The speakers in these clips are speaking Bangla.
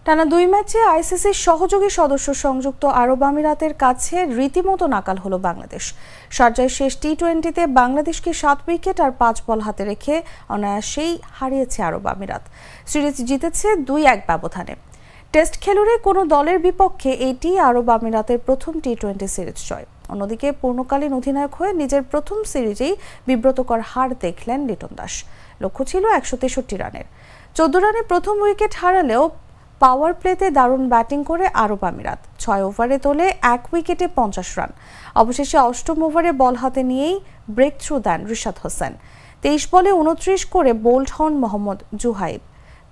টানা 2 ম্যাচে আইসিসির সহযোগী সদস্য সংযুক্ত আরব আমিরাতের কাছে রীতিমতো নাকাল হলো বাংলাদেশ। শারজায় শেষ টি-20তে বাংলাদেশকে 7 উইকেট আর 5 বল হাতে রেখে অনায়াসেই হারিয়েছে আরব আমিরাত। সিরিজ জিতেছে 2-1 ব্যবধানে। টেস্ট খেলুড়ে কোনো দলের বিপক্ষে এটি আরব আমিরাতের প্রথম টি-20 সিরিজ জয়। অন্যদিকে পূর্ণকালীন অধিনায়ক হয়ে নিজের প্রথম সিরিজেই বিব্রতকর হার দেখলেন লিটন দাস। লক্ষ্য ছিল 163 রানের। 14 রানে প্রথম উইকেট হারালেও পাওয়ার প্লেতে দারুণ ব্যাটিং করে আরব আমিরাত 6 ওভারে তোলে 1 উইকেটে 50 রান। অবশেষে 8ম ওভারে বল হাতে নিয়েই ব্রেক থ্রু দেন রিশাদ হোসেন। 23 বলে 29 করে বোল্ড হন মোহাম্মদ জুহাইব।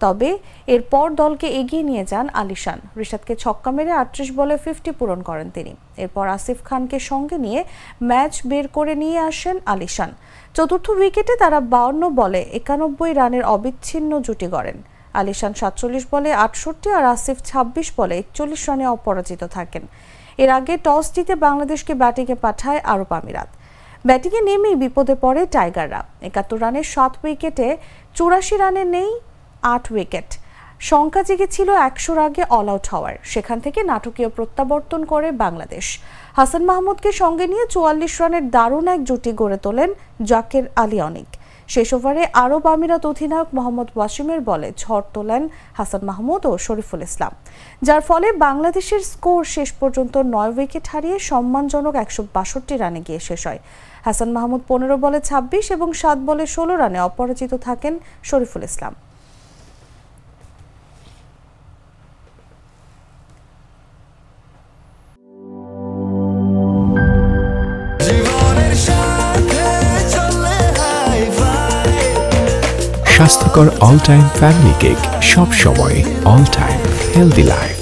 তবে এরপর দলকে এগিয়ে নিয়ে যান আলিশান। রিশাদকে ছক্কা মেরে 38 বলে 50 পূরণ করেন তিনি। এরপর আসিফ খানকে সঙ্গে নিয়ে ম্যাচ বের করে নিয়ে আসেন আলিশান। চতুর্থ উইকেটে তারা 52 বলে 91 রানের অবিচ্ছিন্ন জুটি গড়েন। আলিশান 47 বলে 68 আর আসিফ 26 বলে 41 রানে অপরাজিত থাকেন। এর আগে টস জিতে বাংলাদেশকে ব্যাটিংয়ে পাঠায় আরব আমিরাত। ব্যাটিংয়ে নেমেই বিপদে পড়ে টাইগাররা। 71 রানে 7 উইকেটে 84 রানে নেই 8 উইকেট। সংখ্যা জেগেছিল 100 আগে অল আউট হওয়ার। সেখান থেকে নাটকীয় প্রত্যাবর্তন করে বাংলাদেশ। হাসান মাহমুদকে সঙ্গে নিয়ে 44 রানের দারুণ এক জুটি গড়ে তোলেন জাকের আলী অনিক। শেষ ওভারে আরব আমিরাত অধিনায়ক মোহাম্মদ ওয়াসিমের বলে ঝড় তোলেন হাসান মাহমুদ ও শরীফুল ইসলাম, যার ফলে বাংলাদেশের স্কোর শেষ পর্যন্ত 9 উইকেট হারিয়ে সম্মানজনক 162 রানে গিয়ে শেষ হয়। হাসান মাহমুদ 15 বলে 26 এবং 7 বলে 16 রানে অপরাজিত থাকেন শরীফুল ইসলাম। স্বাস্থ্যকর অল টাইম ফ্যামিলি কেক, সব সময় অল টাইম হেলদি লাইফ।